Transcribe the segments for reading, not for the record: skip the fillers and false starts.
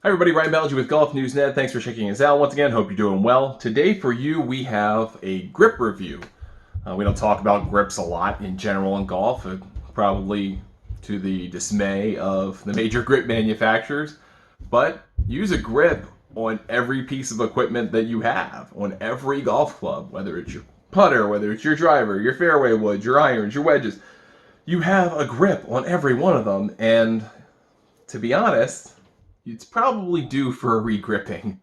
Hi everybody, Ryan Ballengee with Golf News Net. Thanks for checking us out. Once again, hope you're doing well. Today for you, we have a grip review. We don't talk about grips a lot in general in golf, probably to the dismay of the major grip manufacturers. But use a grip on every piece of equipment that you have, on every golf club, whether it's your putter, whether it's your driver, your fairway woods, your irons, your wedges. You have a grip on every one of them, and to be honest, it's probably due for a re-gripping.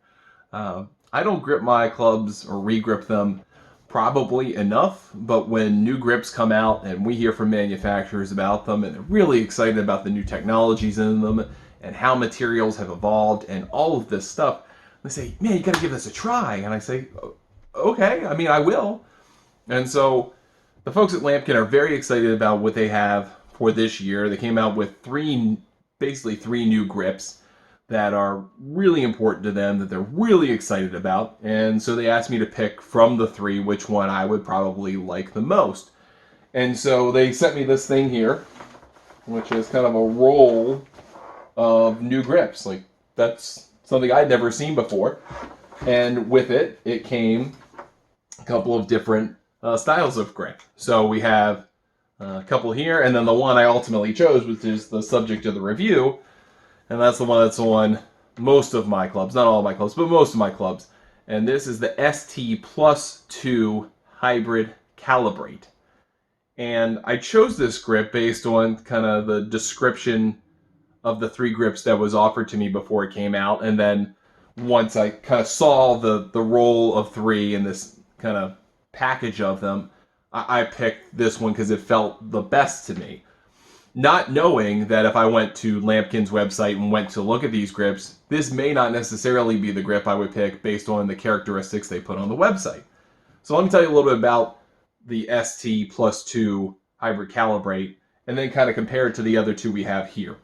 I don't grip my clubs or re-grip them probably enough, but when new grips come out and we hear from manufacturers about them and they're really excited about the new technologies in them and how materials have evolved and all of this stuff, they say, man, you gotta give this a try. And I say, okay, I mean, I will. And so the folks at Lamkin are very excited about what they have for this year. They came out with basically three new grips that are really important to them, that they're really excited about. And so they asked me to pick from the three which one I would probably like the most. And so they sent me this thing here, which is kind of a roll of new grips. Like, that's something I'd never seen before. And with it, it came a couple of different styles of grip. So we have a couple here, and then the one I ultimately chose, which is the subject of the review, and that's the one that's on most of my clubs, not all of my clubs, but most of my clubs. And this is the ST+2 Hybrid Calibrate. And I chose this grip based on kind of the description of the three grips that was offered to me before it came out. And then once I kind of saw the roll of three and this kind of package of them, I picked this one because it felt the best to me. Not knowing that if I went to Lamkin's website and went to look at these grips, this may not necessarily be the grip I would pick based on the characteristics they put on the website. So let me tell you a little bit about the ST+2 Hybrid Calibrate and then kind of compare it to the other two we have here.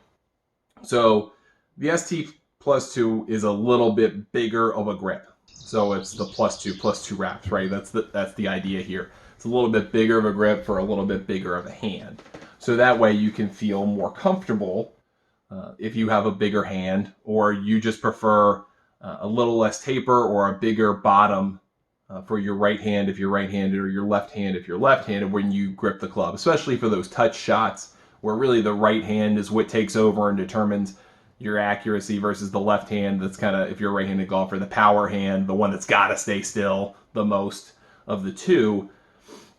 So the ST+2 is a little bit bigger of a grip. So it's the +2 wraps, right? That's the idea here. It's a little bit bigger of a grip for a little bit bigger of a hand. So that way you can feel more comfortable if you have a bigger hand, or you just prefer a little less taper or a bigger bottom for your right hand if you're right-handed, or your left hand if you're left-handed when you grip the club, especially for those touch shots where really the right hand is what takes over and determines your accuracy versus the left hand that's kind of, if you're a right-handed golfer, the power hand, the one that's got to stay still the most of the two.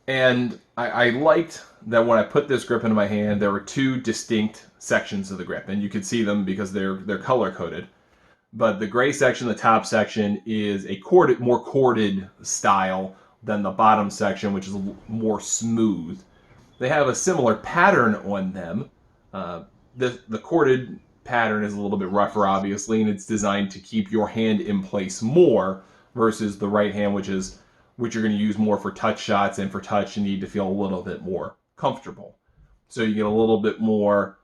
And I liked that when I put this grip into my hand, there were two distinct sections of the grip, and you could see them because they're color coded. But the gray section, the top section, is a more corded style than the bottom section, which is more smooth. They have a similar pattern on them. The corded pattern is a little bit rougher, obviously, and it's designed to keep your hand in place more versus the right hand, which you're going to use more for touch shots, and for touch you need to feel a little bit more comfortable. So you get a little bit more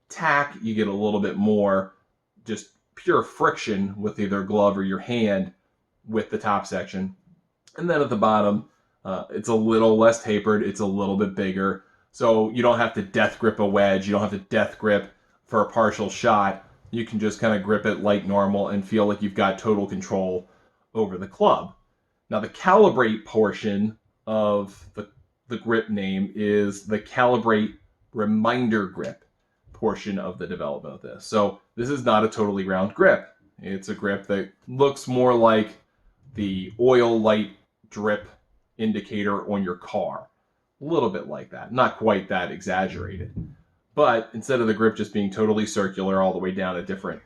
tack, you get a little bit more just pure friction with either glove or your hand with the top section. And then at the bottom, it's a little less tapered, it's a little bit bigger. So you don't have to death grip a wedge, you don't have to death grip for a partial shot. You can just kind of grip it like normal and feel like you've got total control over the club. Now, the calibrate portion of the grip name is the calibrate reminder grip portion of the development of this. So this is not a totally round grip. It's a grip that looks more like the oil light drip indicator on your car. A little bit like that. Not quite that exaggerated. But instead of the grip just being totally circular all the way down at different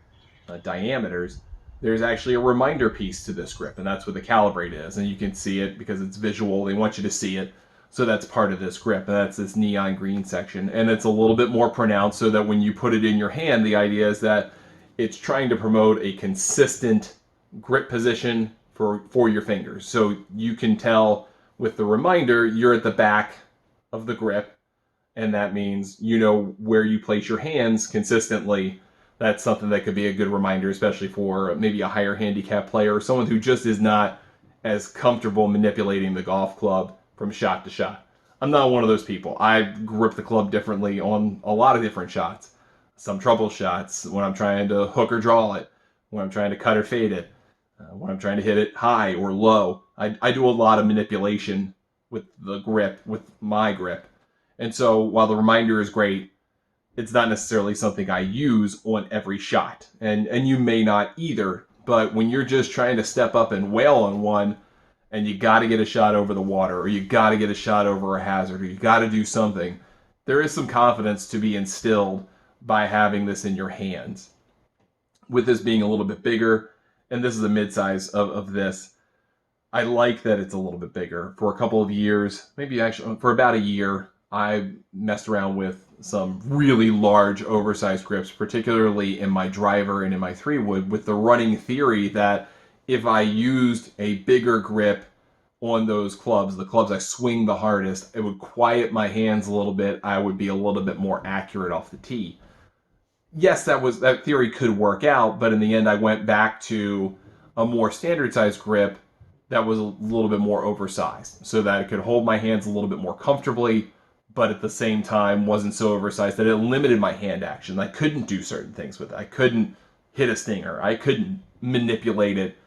diameters, there's actually a reminder piece to this grip, and that's what the calibrate is. And you can see it because it's visual. They want you to see it. So that's part of this grip, and that's this neon green section. And it's a little bit more pronounced so that when you put it in your hand, the idea is that it's trying to promote a consistent grip position for your fingers. So you can tell with the reminder, you're at the back of the grip, and that means you know where you place your hands consistently. That's something that could be a good reminder, especially for maybe a higher handicap player or someone who just is not as comfortable manipulating the golf club from shot to shot. I'm not one of those people. I grip the club differently on a lot of different shots. Some trouble shots when I'm trying to hook or draw it. when I'm trying to cut or fade it, when I'm trying to hit it high or low. I do a lot of manipulation with the grip, with my grip. And so while the reminder is great, it's not necessarily something I use on every shot. And you may not either, but when you're just trying to step up and wail on one, and you got to get a shot over the water, or you got to get a shot over a hazard, or you got to do something, there is some confidence to be instilled by having this in your hands. With this being a little bit bigger, and this is a mid-size of this, I like that it's a little bit bigger. For a couple of years, maybe actually for about a year, I messed around with some really large oversized grips, particularly in my driver and in my 3-wood, with the running theory that if I used a bigger grip on those clubs, the clubs I swing the hardest, it would quiet my hands a little bit. I would be a little bit more accurate off the tee. Yes, that theory could work out, but in the end I went back to a more standard size grip that was a little bit more oversized, so that it could hold my hands a little bit more comfortably, but at the same time wasn't so oversized that it limited my hand action. I couldn't do certain things with it. I couldn't hit a stinger. I couldn't manipulate it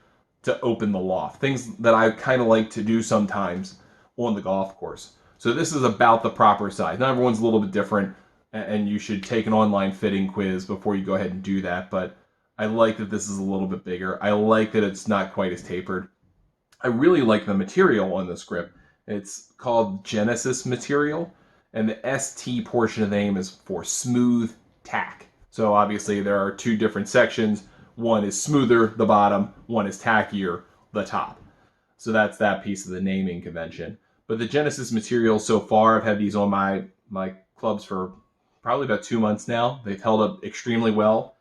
to open the loft. Things that I kind of like to do sometimes on the golf course. So this is about the proper size. Now everyone's a little bit different, and you should take an online fitting quiz before you go ahead and do that, but I like that this is a little bit bigger. I like that it's not quite as tapered. I really like the material on this grip. It's called Genesis material, and the ST portion of the name is for smooth tack. So obviously there are two different sections. One is smoother, the bottom. One is tackier, the top. So that's that piece of the naming convention. But the Genesis material so far, I've had these on my clubs for probably about 2 months now. They've held up extremely well.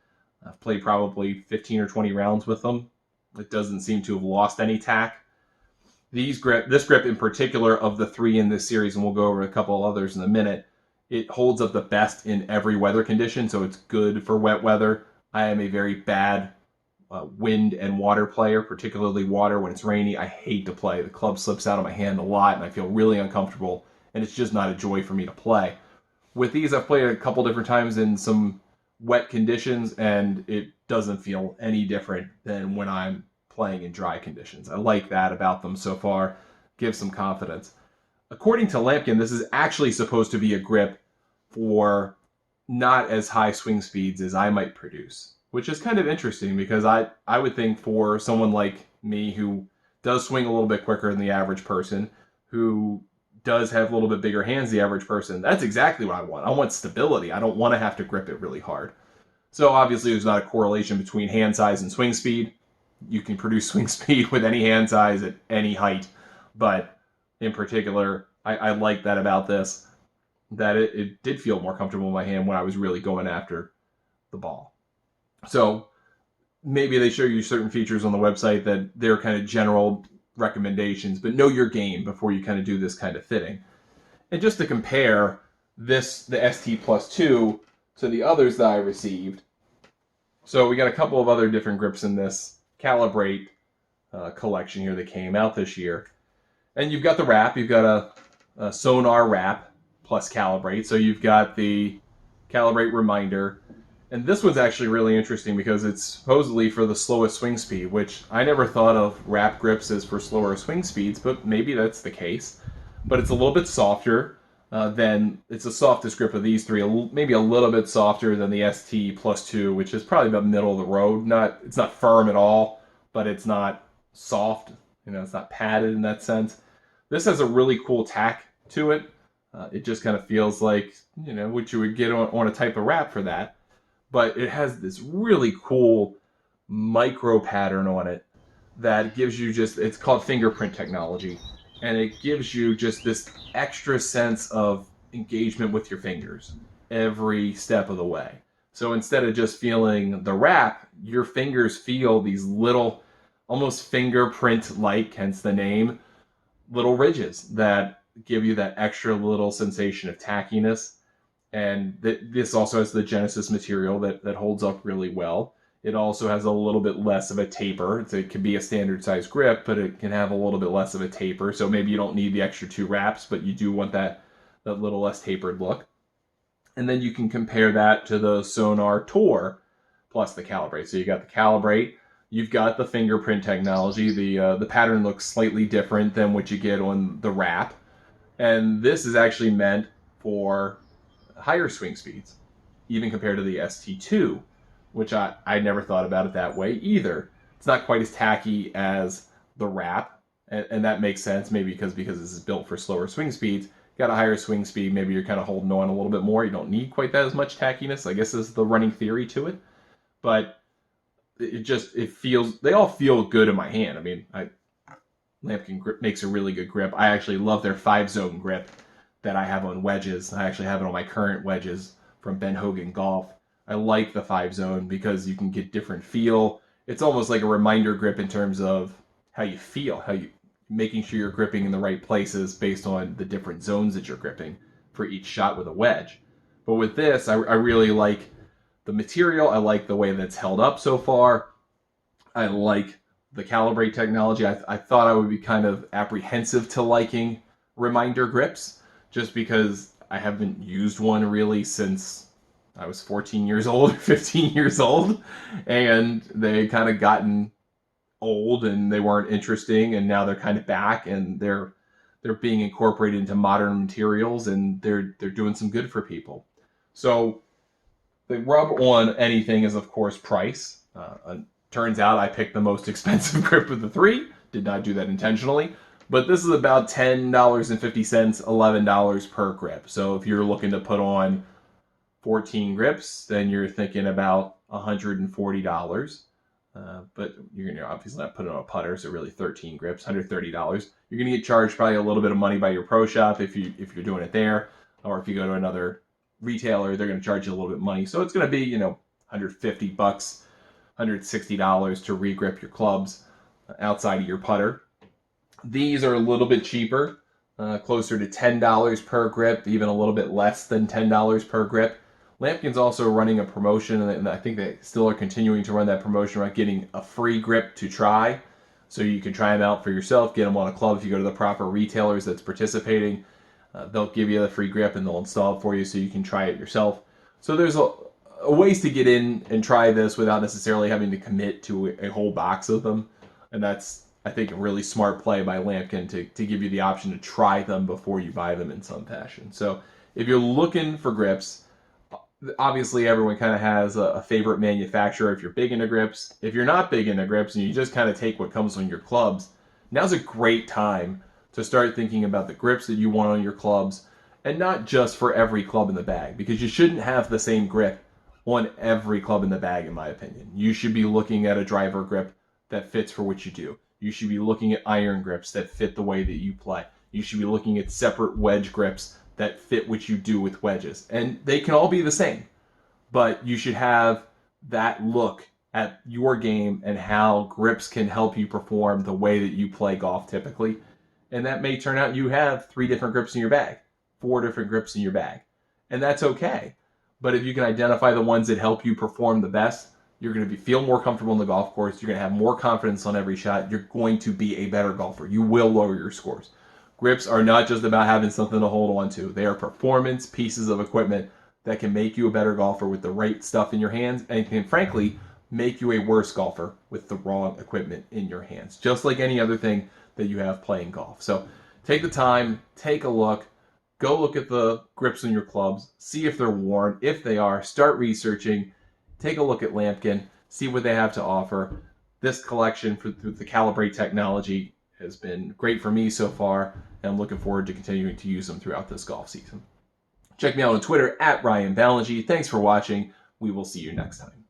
I've played probably 15 or 20 rounds with them. It doesn't seem to have lost any tack. This grip in particular of the 3 in this series, and we'll go over a couple others in a minute, it holds up the best in every weather condition, so it's good for wet weather. I am a very bad wind and water player, particularly water when it's rainy. I hate to play. The club slips out of my hand a lot, and I feel really uncomfortable, and it's just not a joy for me to play. With these, I've played a couple different times in some wet conditions, and it doesn't feel any different than when I'm playing in dry conditions. I like that about them so far. Gives some confidence. According to Lamkin, this is actually supposed to be a grip for not as high swing speeds as I might produce, which is kind of interesting because I would think for someone like me who does swing a little bit quicker than the average person, who does have a little bit bigger hands than the average person, that's exactly what I want. I want stability. I don't want to have to grip it really hard. So obviously there's not a correlation between hand size and swing speed. You can produce swing speed with any hand size at any height, but in particular, I like that about this, that it did feel more comfortable in my hand when I was really going after the ball. So maybe they show you certain features on the website that they're kind of general recommendations, but know your game before you kind of do this kind of fitting. And just to compare the ST+2 to the others that I received, so we got a couple of other different grips in this Calibrate collection here that came out this year. And you've got the wrap, you've got a sonar wrap plus Calibrate. So you've got the Calibrate reminder. And this one's actually really interesting because it's supposedly for the slowest swing speed, which I never thought of wrap grips as for slower swing speeds, but maybe that's the case. But it's a little bit softer than, it's the softest grip of these 3, maybe a little bit softer than the ST+2, which is probably about middle of the road. It's not firm at all, but it's not soft. It's not padded in that sense. This has a really cool tack to it. It just kind of feels like, what you would get on a type of wrap for that. But it has this really cool micro pattern on it that gives you it's called Fingerprint Technology. And it gives you just this extra sense of engagement with your fingers every step of the way. So instead of just feeling the wrap, your fingers feel these little, almost fingerprint-like, hence the name, little ridges that give you that extra little sensation of tackiness. And this also has the Genesis material that holds up really well. It also has a little bit less of a taper. It can be a standard size grip, but it can have a little bit less of a taper. So maybe you don't need the extra 2 wraps, but you do want that little less tapered look. And then you can compare that to the Sonar Tour plus the Calibrate. So you got the Calibrate, you've got the Fingerprint Technology. The pattern looks slightly different than what you get on the wrap, and this is actually meant for higher swing speeds, even compared to the ST2, which I never thought about it that way either. It's not quite as tacky as the wrap, and that makes sense, maybe because this is built for slower swing speeds. Got a higher swing speed, maybe you're kind of holding on a little bit more. You don't need quite that as much tackiness, I guess is the running theory to it. But it feels, they all feel good in my hand. I mean, Lamkin grip makes a really good grip. I actually love their 5-zone grip that I have on wedges. I actually have it on my current wedges from Ben Hogan Golf. I like the 5-zone because you can get different feel. It's almost like a reminder grip in terms of how you feel, making sure you're gripping in the right places based on the different zones that you're gripping for each shot with a wedge. But with this, I really like the material. I like the way that's held up so far. I like the Calibrate technology. I thought I would be kind of apprehensive to liking reminder grips just because I haven't used one really since I was 14 years old or 15 years old, and they kind of gotten old and they weren't interesting, and now they're kind of back and they're being incorporated into modern materials, and they're doing some good for people. So the rub on anything is of course price. Turns out I picked the most expensive grip of the three. Did not do that intentionally, but this is about $10.50, $11 per grip. So if you're looking to put on 14 grips, then you're thinking about $140. But you're going to obviously not put it on a putter, so really 13 grips, $130. You're going to get charged probably a little bit of money by your pro shop if you're doing it there, or if you go to another retailer, they're going to charge you a little bit of money. So it's going to be, $150, $160 to regrip your clubs outside of your putter. These are a little bit cheaper, closer to $10 per grip, even a little bit less than $10 per grip. Lamkin's also running a promotion, and I think they still are continuing to run that promotion about getting a free grip to try. So you can try them out for yourself, get them on a club. If you go to the proper retailers that's participating, they'll give you the free grip and they'll install it for you so you can try it yourself. So there's a ways to get in and try this without necessarily having to commit to a whole box of them. And that's, I think, a really smart play by Lamkin to give you the option to try them before you buy them in some fashion. So if you're looking for grips, obviously everyone kind of has a favorite manufacturer if you're big into grips. If you're not big into grips and you just kind of take what comes on your clubs, now's a great time to start thinking about the grips that you want on your clubs, and not just for every club in the bag, because you shouldn't have the same grip on every club in the bag, in my opinion. You should be looking at a driver grip that fits for what you do. You should be looking at iron grips that fit the way that you play. You should be looking at separate wedge grips that fit what you do with wedges. And they can all be the same, but you should have that look at your game and how grips can help you perform the way that you play golf typically. And that may turn out you have 3 different grips in your bag, 4 different grips in your bag, and that's okay. But if you can identify the ones that help you perform the best, you're going to feel more comfortable on the golf course. You're going to have more confidence on every shot. You're going to be a better golfer. You will lower your scores. Grips are not just about having something to hold on to. They are performance pieces of equipment that can make you a better golfer with the right stuff in your hands, and can frankly make you a worse golfer with the wrong equipment in your hands, just like any other thing that you have playing golf. So take the time, take a look, go look at the grips on your clubs, see if they're worn. If they are, start researching, take a look at Lamkin, see what they have to offer. This collection through the Calibrate technology has been great for me so far, and I'm looking forward to continuing to use them throughout this golf season. Check me out on Twitter at Ryan Ballengee. Thanks for watching. We will see you next time.